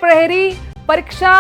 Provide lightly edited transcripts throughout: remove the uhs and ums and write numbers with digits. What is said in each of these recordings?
प्रहरी परीक्षा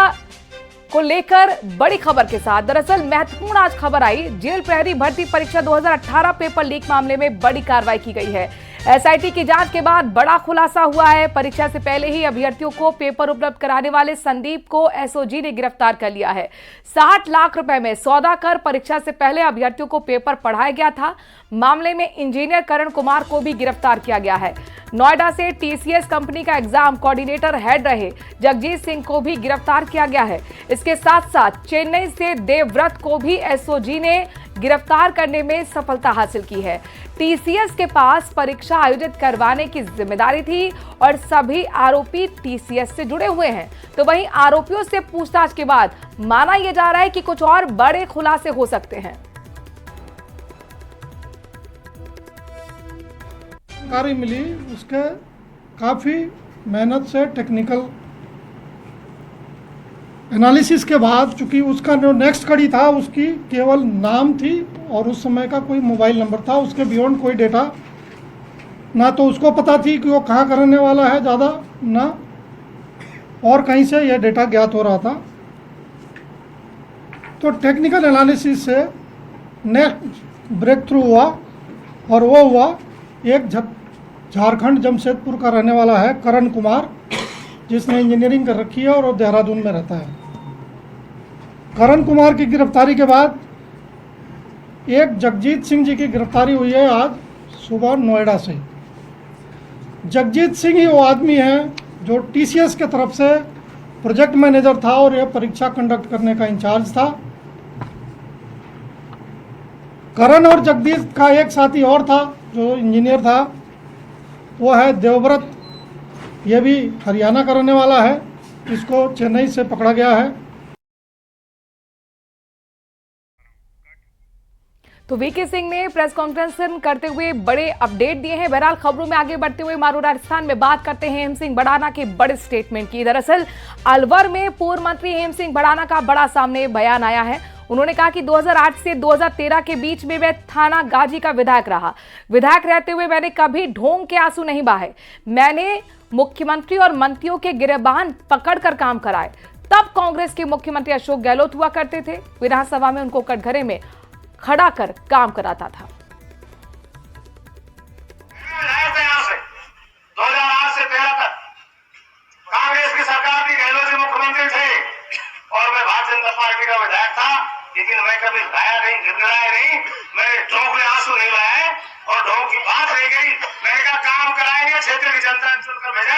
को लेकर बड़ी खबर के साथ। दरअसल महत्वपूर्ण आज खबर आई। जेल प्रहरी भर्ती परीक्षा 2018 पेपर लीक मामले में बड़ी कार्रवाई की गई है। एसआईटी की जांच के बाद बड़ा खुलासा हुआ है। परीक्षा से पहले ही अभ्यर्थियों को पेपर उपलब्ध कराने वाले संदीप को एसओजी ने गिरफ्तार कर लिया है। 60 लाख रुपए में सौदा कर परीक्षा से पहले अभ्यर्थियों को पेपर पढ़ाया गया था। मामले में इंजीनियर करण कुमार को भी गिरफ्तार किया गया है। नोएडा से टीसीएस कंपनी का एग्जाम कोऑर्डिनेटर हेड रहे जगजीत सिंह को भी गिरफ्तार किया गया है। इसके साथ साथ चेन्नई से देवव्रत को भी एसओजी ने गिरफ्तार करने में सफलता हासिल की है। टीसीएस के पास परीक्षा आयोजित करवाने की जिम्मेदारी थी और सभी आरोपी टीसीएस से जुड़े हुए हैं। तो वहीं आरोपियों से पूछताछ के बाद माना यह जा रहा है कि कुछ और बड़े खुलासे हो सकते हैं। जानकारी मिली उसके काफ़ी मेहनत से टेक्निकल एनालिसिस के बाद, चूंकि उसका जो नेक्स्ट कड़ी था उसकी केवल नाम थी और उस समय का कोई मोबाइल नंबर था, उसके बियॉन्ड कोई डेटा ना तो उसको पता थी कि वो कहाँ करने वाला है ज़्यादा, ना और कहीं से यह डेटा ज्ञात हो रहा था। तो टेक्निकल एनालिसिस से नेक्स्ट ब्रेक थ्रू हुआ और वो हुआ एक झारखंड जमशेदपुर का रहने वाला है करण कुमार, जिसने इंजीनियरिंग कर रखी है और वो देहरादून में रहता है। करण कुमार की गिरफ्तारी के बाद एक जगजीत सिंह जी की गिरफ्तारी हुई है आज सुबह नोएडा से। जगजीत सिंह ही वो आदमी है जो टीसीएस के तरफ से प्रोजेक्ट मैनेजर था और यह परीक्षा कंडक्ट करने का इंचार्ज था। करण और जगदीश का एक साथी और था जो इंजीनियर था, वो है देवव्रत। यह भी हरियाणा का रहने वाला है। इसको चेन्नई से पकड़ा गया है। तो वीके सिंह ने प्रेस कॉन्फ्रेंस करते हुए बड़े अपडेट दिए हैं। बहरहाल खबरों में आगे बढ़ते हुए मारू राजस्थान में बात करते हैं हेम सिंह भड़ाना के बड़े स्टेटमेंट की। दरअसल अलवर में पूर्व मंत्री हेम सिंह भड़ाना का बड़ा सामने बयान आया है। उन्होंने कहा कि 2008 से 2013 के बीच में वह थाना गाजी का विधायक रहा। विधायक रहते हुए मैंने कभी ढोंग के आंसू नहीं बहाए। मैंने मुख्यमंत्री और मंत्रियों के गिरबान पकड़कर काम कराए। तब कांग्रेस के मुख्यमंत्री अशोक गहलोत हुआ करते थे। विधानसभा में उनको कटघरे में खड़ा कर काम कराता था। 2008 से 13 तक कांग्रेस की सरकार थी, गहलोत जी मुख्यमंत्री थे और मैं भारतीय जनता पार्टी का विधायक था। लेकिन मैं कभी गाया नहीं, गिड़गिड़ाया नहीं, मेरे ढोंग में आंसू नहीं लाए और ढोंग की बात रह गई। मैंने कहा काम कराएंगे, क्षेत्र की जनता ने चुनकर भेजा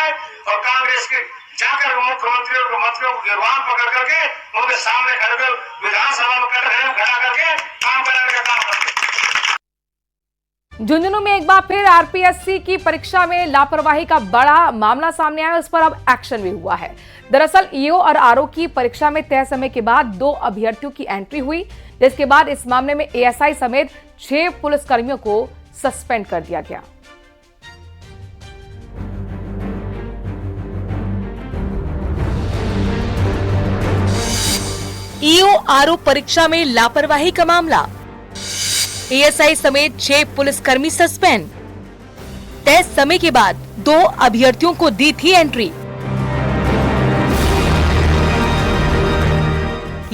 और कांग्रेस के जाकर मुख्यमंत्रियों को मंत्रियों को गिरबान पकड़ करके उनके सामने खड़े विधानसभा में खड़ा करके काम कराने का काम करते। झुंझुनू में एक बार फिर आरपीएससी की परीक्षा में लापरवाही का बड़ा मामला सामने आया। उस पर अब एक्शन भी हुआ है। दरअसल ईओ और आरओ की परीक्षा में तय समय के बाद 2 अभ्यर्थियों की एंट्री हुई, जिसके बाद इस मामले में एएसआई समेत 6 पुलिसकर्मियों को सस्पेंड कर दिया गया। ईओ आरओ परीक्षा में लापरवाही का मामला, एएसआई समेत 6 पुलिसकर्मी सस्पेंड। तय समय के बाद 2 अभ्यर्थियों को दी थी एंट्री।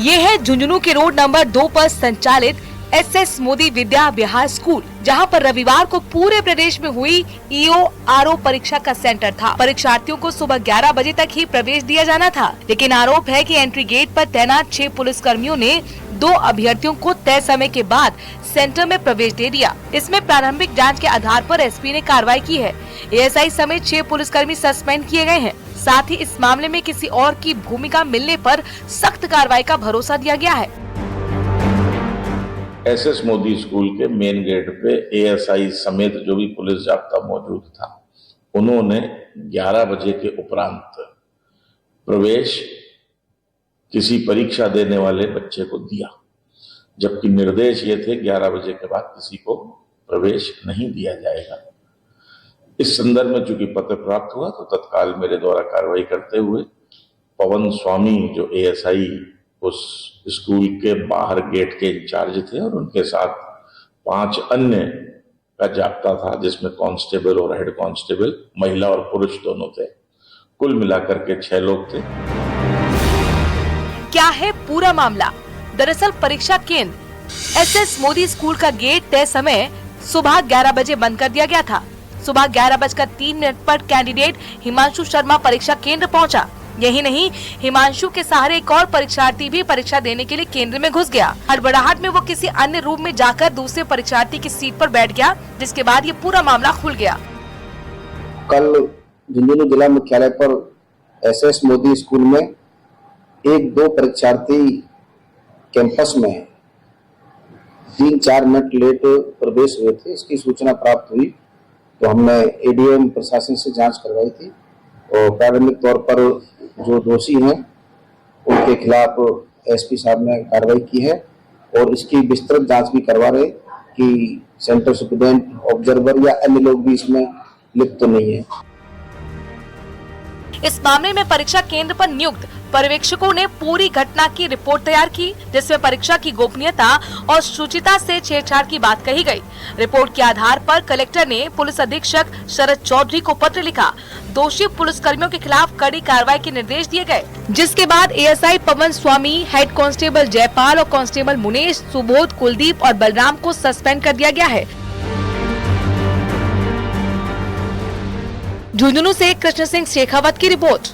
ये है झुंझुनू के रोड नंबर 2 पर संचालित एसएस मोदी विद्या विहार स्कूल, जहां पर रविवार को पूरे प्रदेश में हुई ईओ आरओ परीक्षा का सेंटर था। परीक्षार्थियों को सुबह 11 बजे तक ही प्रवेश दिया जाना था, लेकिन आरोप है कि एंट्री गेट पर तैनात 6 पुलिसकर्मियों ने 2 अभ्यर्थियों को तय समय के बाद सेंटर में प्रवेश दे दिया। इसमें प्रारंभिक जांच के आधार पर एसपी ने कार्रवाई की है। एएसआई समेत 6 पुलिसकर्मी सस्पेंड किए गए हैं। साथ ही इस मामले में किसी और की भूमिका मिलने पर सख्त कार्रवाई का भरोसा दिया गया है। एसएस मोदी स्कूल के मेन गेट पे एएसआई समेत जो भी पुलिस जाब्ता मौजूद था, उन्होंने 11 बजे के उपरांत प्रवेश किसी परीक्षा देने वाले बच्चे को दिया, जबकि निर्देश ये थे 11 बजे के बाद किसी को प्रवेश नहीं दिया जाएगा। इस संदर्भ में चूंकि पत्र प्राप्त हुआ तो तत्काल मेरे द्वारा कार्रवाई करते हुए पवन स्वामी जो एएसआई उस स्कूल के बाहर गेट के इंचार्ज थे और उनके साथ 5 अन्य का जाब्ता था, जिसमें कांस्टेबल और हेड कांस्टेबल महिला और पुरुष दोनों थे, कुल मिलाकर के 6 लोग थे। क्या है पूरा मामला? दरअसल परीक्षा केंद्र SS मोदी स्कूल का गेट तय समय सुबह 11 बजे बंद कर दिया गया था। सुबह 11:03 पर कैंडिडेट हिमांशु शर्मा परीक्षा केंद्र पहुंचा। यही नहीं, हिमांशु के सहारे एक और परीक्षार्थी भी परीक्षा देने के लिए केंद्र में घुस गया। हड़बड़ाहट में वो किसी अन्य रूम में जाकर दूसरे परीक्षार्थी की सीट पर बैठ गया, जिसके बाद ये पूरा मामला खुल गया। कल झुंझुनू जिला मुख्यालय पर SS मोदी स्कूल में 1-2 परीक्षार्थी कैंपस में 3-4 मिनट लेट प्रवेश हुए थे। इसकी सूचना प्राप्त हुई तो हमने ADM प्रशासन से जांच करवाई थी और प्रारंभिक तौर पर जो दोषी हैं उनके खिलाफ SP साहब ने कार्रवाई की है और इसकी विस्तृत जांच भी करवा रहे कि सेंटर सुपरिटेंडेंट, ऑब्जर्वर या अन्य लोग भी इसमें लिप्त तो नहीं है। इस मामले में परीक्षा केंद्र पर नियुक्त पर्यवेक्षकों ने पूरी घटना की रिपोर्ट तैयार की, जिसमें परीक्षा की गोपनीयता और शुचिता से छेड़छाड़ की बात कही गई। रिपोर्ट के आधार पर कलेक्टर ने पुलिस अधीक्षक शरद चौधरी को पत्र लिखा। दोषी पुलिसकर्मियों के खिलाफ कड़ी कार्रवाई के निर्देश दिए गए, जिसके बाद ASI पवन स्वामी, हेड कांस्टेबल जयपाल और कांस्टेबल मुनेश, सुबोध, कुलदीप और बलराम को सस्पेंड कर दिया गया है। झुंझुनू से कृष्ण सिंह शेखावत की रिपोर्ट।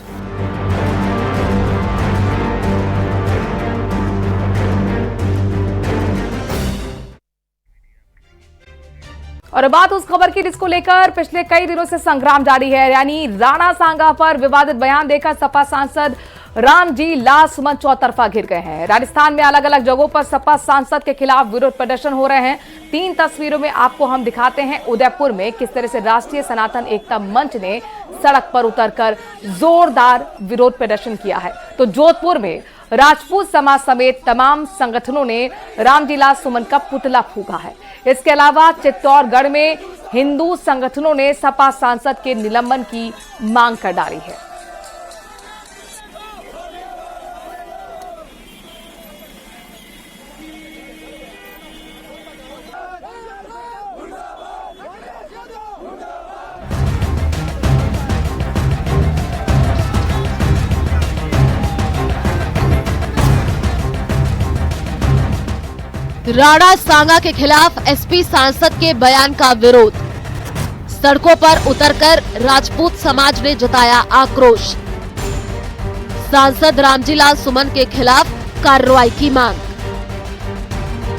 और बात उस खबर की जिसको लेकर पिछले कई दिनों से संग्राम जारी है, यानी राणा सांगा पर विवादित बयान देकर सपा सांसद रामजी लाल सुमन चौतरफा घिर गए हैं। राजस्थान में अलग अलग जगहों पर सपा सांसद के खिलाफ विरोध प्रदर्शन हो रहे हैं। 3 तस्वीरों में आपको हम दिखाते हैं उदयपुर में किस तरह से राष्ट्रीय सनातन एकता मंच ने सड़क पर उतरकर जोरदार विरोध प्रदर्शन किया है। तो जोधपुर में राजपूत समाज समेत तमाम संगठनों ने रामजी लाल सुमन का पुतला फूंका है। इसके अलावा चित्तौड़गढ़ में हिंदू संगठनों ने सपा सांसद के निलंबन की मांग कर डाली है। राणा सांगा के खिलाफ SP सांसद के बयान का विरोध। सड़कों पर उतरकर राजपूत समाज ने जताया आक्रोश। सांसद रामजी लाल सुमन के खिलाफ कार्रवाई की मांग।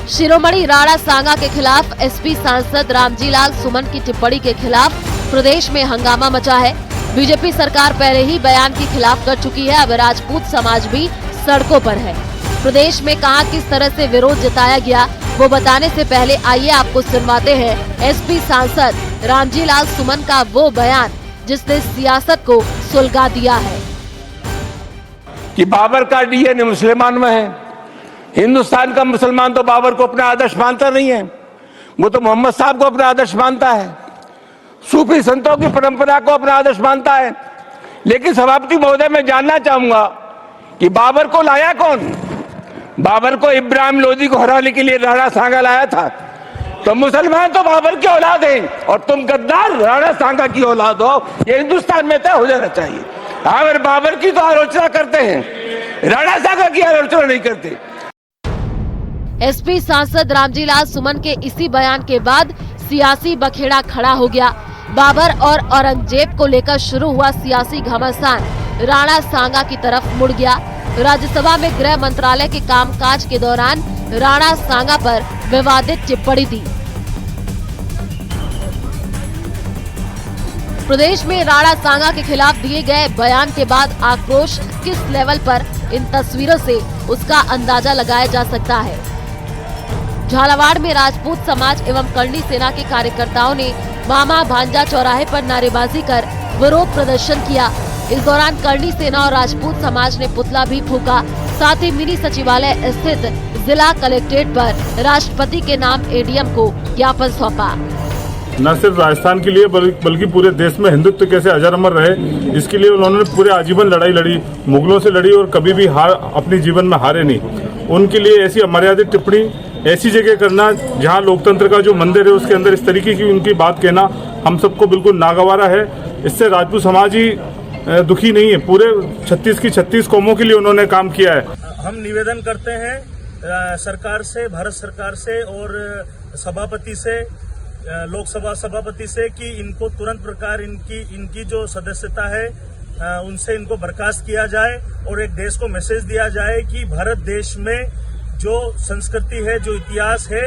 शिरोमणि राणा सांगा के खिलाफ SP सांसद रामजी लाल सुमन की टिप्पणी के खिलाफ प्रदेश में हंगामा मचा है। बीजेपी सरकार पहले ही बयान के खिलाफ कर चुकी है। अब राजपूत समाज भी सड़कों पर है। प्रदेश में कहां किस तरह से विरोध जताया गया वो बताने से पहले आइए आपको सुनवाते हैं SP सांसद रामजी लाल सुमन का वो बयान जिसने सियासत को सुलगा दिया है कि बाबर का DNA मुसलमान में है। हिंदुस्तान का मुसलमान तो बाबर को अपना आदर्श मानता नहीं है, वो तो मोहम्मद साहब को अपना आदर्श मानता है, सूफी संतों की परंपरा को अपना आदर्श मानता है। लेकिन सभापति महोदय, मैं जानना चाहूंगा कि बाबर को लाया कौन? बाबर को इब्राहिम लोदी को हराने के लिए राणा सांगा लाया था। तो मुसलमान तो बाबर की औलाद हैं और तुम गद्दार राणा सांगा की औलाद हो, ये हिंदुस्तान में तय हो जाना चाहिए। अगर बाबर की तो आलोचना करते हैं, राणा सांगा की आलोचना नहीं करते। SP सांसद रामजी लाल सुमन के इसी बयान के बाद सियासी बखेड़ा खड़ा हो गया। बाबर और औरंगजेब को लेकर शुरू हुआ सियासी घमासान राणा सांगा की तरफ मुड़ गया। राज्यसभा में गृह मंत्रालय के कामकाज के दौरान राणा सांगा पर विवादित टिप्पणी दी। प्रदेश में राणा सांगा के खिलाफ दिए गए बयान के बाद आक्रोश किस लेवल पर, इन तस्वीरों से उसका अंदाजा लगाया जा सकता है। झालावाड़ में राजपूत समाज एवं करणी सेना के कार्यकर्ताओं ने मामा भांजा चौराहे पर नारेबाजी कर विरोध प्रदर्शन किया। इस दौरान करणी सेना और राजपूत समाज ने पुतला भी फूंका। साथ ही मिनी सचिवालय स्थित जिला कलेक्ट्रेट पर राष्ट्रपति के नाम ADM को ज्ञापन सौंपा। न सिर्फ राजस्थान के लिए बल्कि पूरे देश में हिंदुत्व कैसे अजर अमर रहे, इसके लिए उन्होंने पूरे आजीवन लड़ाई लड़ी, मुगलों से लड़ी और कभी भी हार अपने जीवन में हारे नहीं। उनके लिए ऐसी अमर्यादित टिप्पणी ऐसी जगह करना जहां लोकतंत्र का जो मंदिर है उसके अंदर इस तरीके की उनकी बात कहना हम सबको बिल्कुल नागवारा है। इससे राजपूत समाज ही दुखी नहीं है। पूरे 36 की 36 कौमों के लिए उन्होंने काम किया है। हम निवेदन करते हैं सरकार से, भारत सरकार से और सभापति से, लोकसभा सभापति से कि इनको तुरंत प्रकार इनकी जो सदस्यता है उनसे इनको बर्खास्त किया जाए और एक देश को मैसेज दिया जाए कि भारत देश में जो संस्कृति है, जो इतिहास है,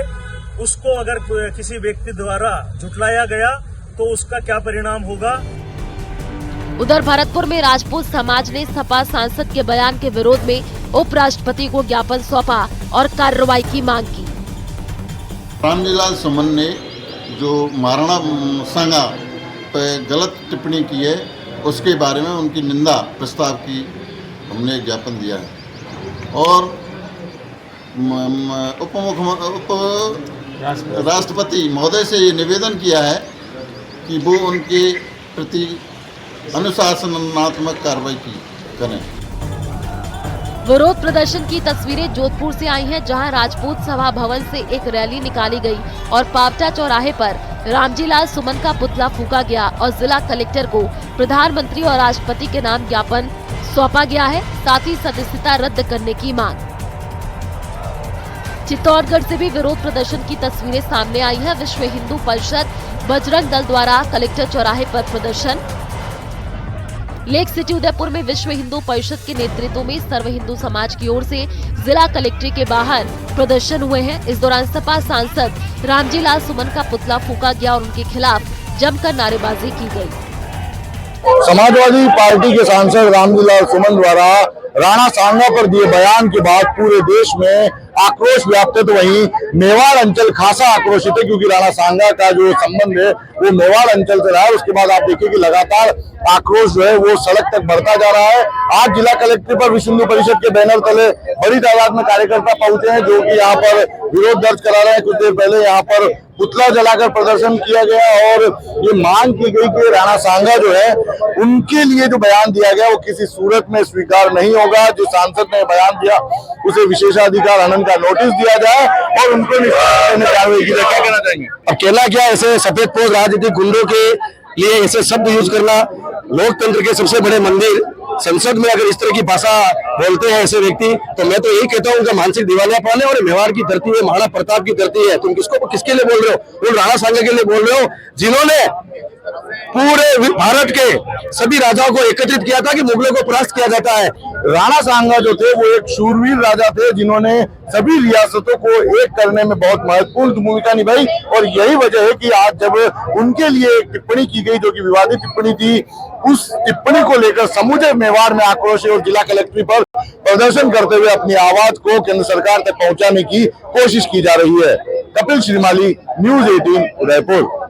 उसको अगर किसी व्यक्ति द्वारा झुटलाया गया तो उसका क्या परिणाम होगा। उधर भरतपुर में राजपूत समाज ने सपा सांसद के बयान के विरोध में उपराष्ट्रपति को ज्ञापन सौंपा और कार्रवाई की मांग की। रामजीलाल सुमन ने जो महाराणा सांगा पे गलत टिप्पणी की है उसके बारे में उनकी निंदा प्रस्ताव की हमने ज्ञापन दिया है और राष्ट्रपति महोदय से ये निवेदन किया है कि वो उनके प्रति अनुशासनात्मक कार्रवाई करें। विरोध प्रदर्शन की तस्वीरें जोधपुर से आई हैं, जहां राजपूत सभा भवन से एक रैली निकाली गई और पावटा चौराहे पर रामजीलाल सुमन का पुतला फूंका गया और जिला कलेक्टर को प्रधानमंत्री और राष्ट्रपति के नाम ज्ञापन सौंपा गया है, साथ ही सदस्यता रद्द करने की मांग। चित्तौड़गढ़ से भी विरोध प्रदर्शन की तस्वीरें सामने आई है। विश्व हिंदू परिषद बजरंग दल द्वारा कलेक्टर चौराहे पर प्रदर्शन। लेक सिटी उदयपुर में विश्व हिंदू परिषद के नेतृत्व में सर्व हिंदू समाज की ओर से जिला कलेक्ट्रेट के बाहर प्रदर्शन हुए हैं। इस दौरान सपा सांसद रामजीलाल सुमन का पुतला फूंका गया और उनके खिलाफ जमकर नारेबाजी की गई। समाजवादी पार्टी के सांसद रामजीलाल सुमन द्वारा राणा सांगा पर दिए बयान के बाद पूरे देश में आक्रोश व्याप्त है, तो वहीं मेवाड़ अंचल खासा आक्रोशित है, क्योंकि राणा सांगा का जो संबंध है वो मेवाड़ अंचल से रहा है। उसके बाद आप देखिए कि लगातार आक्रोश जो है वो सड़क तक बढ़ता जा रहा है। आज जिला कलेक्ट्रेट पर विश्व हिंदू परिषद के बैनर तले बड़ी तादाद में कार्यकर्ता पहुंचे हैं, जो कि यहाँ पर विरोध दर्ज करा रहे हैं। कुछ देर पहले यहाँ पर पुतला जलाकर प्रदर्शन किया गया और ये मांग की गई कि राणा सांगा जो है उनके लिए जो बयान दिया गया वो किसी सूरत में स्वीकार नहीं होगा। जो सांसद ने बयान दिया उसे विशेषाधिकार हनन का नोटिस दिया जाए और उनको कार्रवाई की जाए। क्या कहना चाहेंगे? अब कहना क्या, ऐसे सफेद पोश राजनीतिक गुंडों के लिए ऐसे शब्द यूज करना, लोकतंत्र के सबसे बड़े मंदिर संसद में अगर इस तरह की भाषा बोलते हैं ऐसे व्यक्ति, तो मैं तो यही कहता हूँ उनका मानसिक दिवालियापन है। और मेवाड़ की धरती है, महाराणा प्रताप की धरती है, तुम किसके लिए बोल रहे हो? उन राणा सांगा के लिए बोल रहे हो जिन्होंने पूरे भारत के सभी राजाओं को एकत्रित किया था कि मुगलों को परास्त किया जाता है। राणा सांगा जो थे वो एक शूरवीर राजा थे, जिन्होंने सभी रियासतों को एक करने में बहुत महत्वपूर्ण भूमिका निभाई। और यही वजह है कि आज जब उनके लिए एक टिप्पणी की गई जो कि विवादित टिप्पणी थी, उस टिप्पणी को लेकर समूचे मेवाड़ में आक्रोश है और जिला कलेक्ट्रेट पर प्रदर्शन करते हुए अपनी आवाज को केंद्र सरकार तक पहुंचाने की कोशिश की जा रही है। कपिल श्रीमाली, न्यूज 18 उदयपुर।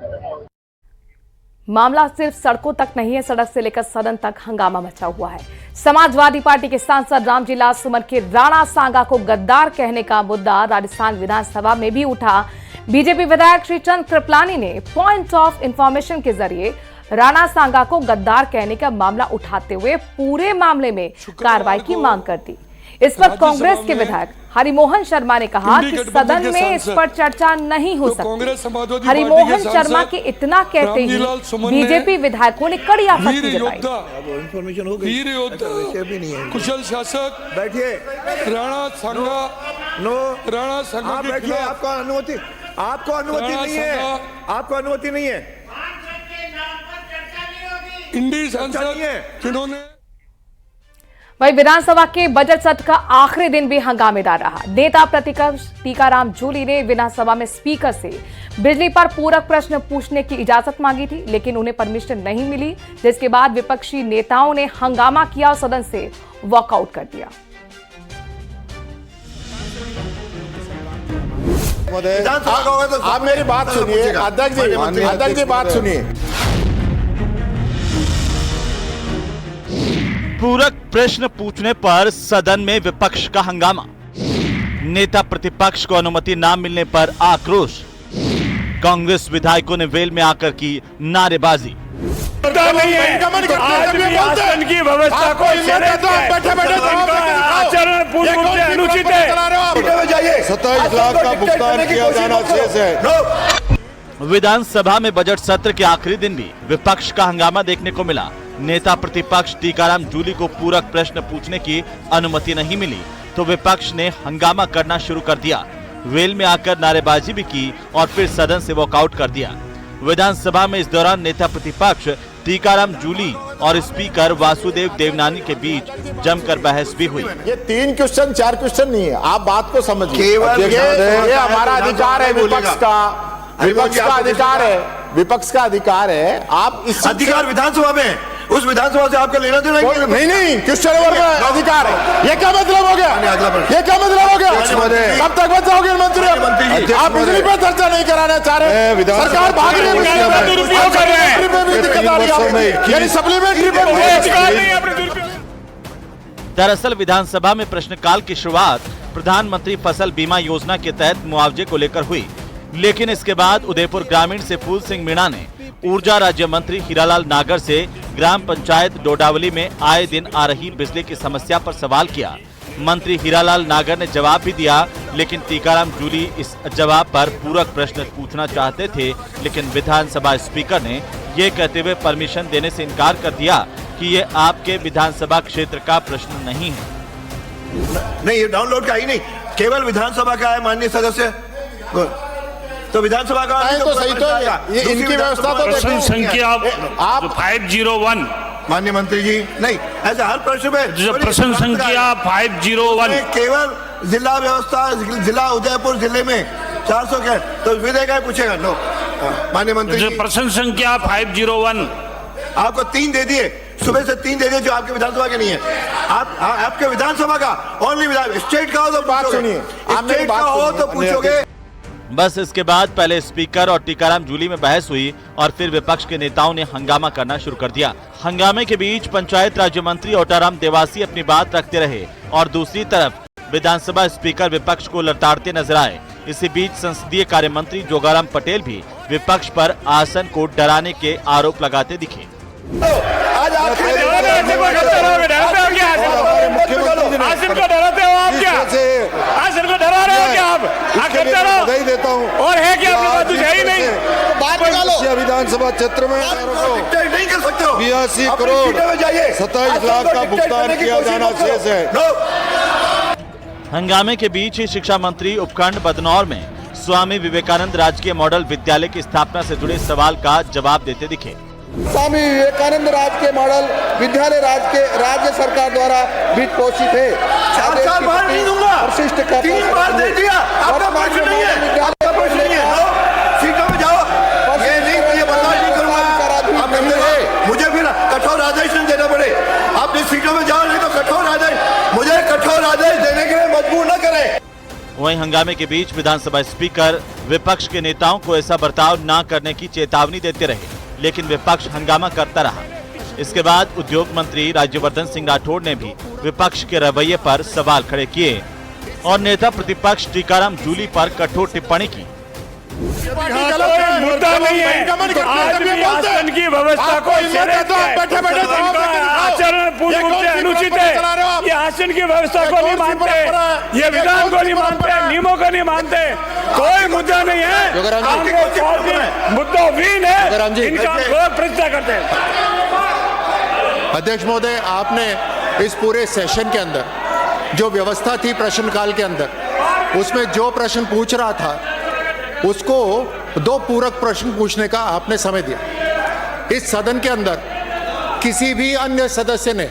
मामला सिर्फ सड़कों तक नहीं है, सड़क से लेकर सदन तक हंगामा मचा हुआ है। समाजवादी पार्टी के सांसद रामजीलाल सुमन के राणा सांगा को गद्दार कहने का मुद्दा राजस्थान विधानसभा में भी उठा। बीजेपी विधायक श्री चंद कृपलानी ने पॉइंट ऑफ इंफॉर्मेशन के जरिए राणा सांगा को गद्दार कहने का मामला उठाते हुए पूरे मामले में कार्रवाई की मांग कर दी। इस पर कांग्रेस के विधायक हरिमोहन शर्मा ने कहा कि सदन में इस पर चर्चा नहीं हो सकती। हरिमोहन शर्मा के इतना कहते ही बीजेपी विधायकों ने कड़ी आपत्ति जताई। कुशल शासक बैठिए, राणा सांगा बैठिए, आपको अनुमति नहीं है, आपको अनुमति नहीं है। इंडी सांसद जिन्होंने वहीं विधानसभा के बजट सत्र का आखिरी दिन भी हंगामेदार रहा। नेता प्रतिपक्ष टीकाराम जूली ने विधानसभा में स्पीकर से बिजली पर पूरक प्रश्न पूछने की इजाजत मांगी थी, लेकिन उन्हें परमिशन नहीं मिली, जिसके बाद विपक्षी नेताओं ने हंगामा किया और सदन से वॉकआउट कर दिया। आप मेरी बात सुनिए, अध्यक्ष जी बात सुनिए। पूरक प्रश्न पूछने पर सदन में विपक्ष का हंगामा। नेता प्रतिपक्ष को अनुमति न मिलने पर आक्रोश। कांग्रेस विधायकों ने वेल में आकर की नारेबाजी। आसन की व्यवस्था को आचरण पूर्ण रूप से अनुचित है। 27 लाख का भुगतान किया जाना शेष है। विधानसभा में बजट सत्र के आखिरी दिन भी विपक्ष का हंगामा देखने को मिला। नेता प्रतिपक्ष टीकाराम जूली को पूरक प्रश्न पूछने की अनुमति नहीं मिली तो विपक्ष ने हंगामा करना शुरू कर दिया। वेल में आकर नारेबाजी भी की और फिर सदन से वॉकआउट कर दिया। विधानसभा में इस दौरान नेता प्रतिपक्ष टीकाराम जूली और स्पीकर वासुदेव देवनानी के बीच जमकर बहस भी हुई। ये 3 क्वेश्चन 4 क्वेश्चन नहीं है, आप बात को समझिए। केवल ये हमारा अधिकार है, विपक्ष का अधिकार है, विपक्ष का अधिकार है। आप इस अधिकार विधानसभा में, उस विधानसभा से आपका लेना देना नहीं क्वेश्चन का अधिकार है। ये क्या मतलब हो गया? ये क्या मतलब हो गया? कब तक बचाओगे मंत्री? आप बिजली पे चर्चा नहीं कराना चाह रहे, सरकार भाग रही है, सप्लीमेंट्री पे। दरअसल विधानसभा में प्रश्नकाल की शुरुआत प्रधानमंत्री फसल बीमा योजना के तहत मुआवजे को लेकर हुई, लेकिन इसके बाद उदयपुर ग्रामीण से फूल सिंह मीणा ने ऊर्जा राज्य मंत्री हीरालाल नागर से ग्राम पंचायत डोडावली में आए दिन आ रही बिजली की समस्या पर सवाल किया। मंत्री हीरालाल नागर ने जवाब भी दिया, लेकिन टीकाराम जूली इस जवाब पर पूरक प्रश्न पूछना चाहते थे, लेकिन विधानसभा स्पीकर ने ये कहते हुए परमिशन देने से इनकार कर दिया कि ये आपके विधानसभा क्षेत्र का प्रश्न नहीं है। नहीं, ये डाउनलोड का ही नहीं, केवल विधानसभा का है माननीय सदस्य। तो विधानसभा का तो सही तो ये इनकी व्यवस्था तो प्रश्न संख्या आप 501 माननीय मंत्री जी, नहीं ऐसे हर प्रश्न में प्रश्न संख्या 501 केवल जिला व्यवस्था, जिला उदयपुर जिले में 400 के तो विधेयक है, पूछेगा। नो माननीय मंत्री जी, प्रश्न संख्या 501 आपको 3 दे दिए, सुबह से 3 दे दिए जो आपके विधानसभा के नहीं है। आपके विधानसभा का ओनली स्टेट का हो तो बात सुनिए, स्टेट का हो तो पूछोगे। बस इसके बाद पहले स्पीकर और टीकाराम जूली में बहस हुई और फिर विपक्ष के नेताओं ने हंगामा करना शुरू कर दिया। हंगामे के बीच पंचायत राज्य मंत्री ओटाराम देवासी अपनी बात रखते रहे और दूसरी तरफ विधानसभा स्पीकर विपक्ष को लताड़ते नजर आए। इसी बीच संसदीय कार्य मंत्री जोगाराम पटेल भी विपक्ष पर आसन को डराने के आरोप लगाते दिखे। आसन को डराते हो आप क्या? आसन को डरा रहे हो क्या आप? बधाई देता हूँ। और है क्या आपके पास? कुछ है ही नहीं। विधानसभा क्षेत्र में नहीं कर सकते हो। 82 करोड़ 27 लाख का भुगतान किया जाना शेष है। हंगामे के बीच ही शिक्षा मंत्री उपखंड बदनौर में स्वामी विवेकानंद राजकीय मॉडल विद्यालय की स्थापना से जुड़े सवाल का जवाब देते दिखे। स्वामी विवेकानंद राजकीय मॉडल विद्यालय राज्य सरकार द्वारा वित्त पोषित है। 4 साल बार नहीं दूंगा, 3 बार दे दिया, आपका प्रश्न नहीं है, आपका प्रश्न नहीं है। सीटों में जाओ, ये नहीं, ये बर्दाश्त नहीं करूंगा। आप कहते हैं मुझे फिर कठोर आदेश नहीं देना पड़े। आप जिस सीटों में जाओ, नहीं तो कठोर आदेश, मुझे कठोर आदेश देने के लिए मजबूर न करें। वहीं हंगामे के बीच विधानसभा स्पीकर विपक्ष के नेताओं को ऐसा बर्ताव न करने की चेतावनी देते रहे, लेकिन विपक्ष हंगामा करता रहा। इसके बाद उद्योग मंत्री राज्यवर्धन सिंह राठौड़ ने भी विपक्ष के रवैये पर सवाल खड़े किए और नेता प्रतिपक्ष टीकाराम जूली पर कठोर टिप्पणी की। मुद्दा नहीं है, आदमी आसन की व्यवस्था को आचरण पूर्ण रूप से अनुचित है। ये आसन की व्यवस्था को नहीं मानते, ये विधान को नहीं मानते, नियमों को नहीं मानते। कोई मुद्दा नहीं है, मुद्दाहीन है, इनका लोग प्रतिष्ठा करते हैं। अध्यक्ष महोदय, आपने इस पूरे सेशन के अंदर जो व्यवस्था थी प्रश्नकाल के अंदर, उसमें जो प्रश्न पूछ रहा था उसको 2 पूरक प्रश्न पूछने का आपने समय दिया। इस सदन के अंदर किसी भी अन्य सदस्य ने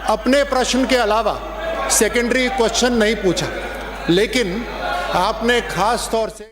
अपने प्रश्न के अलावा सेकेंडरी क्वेश्चन नहीं पूछा, लेकिन आपने खास तौर से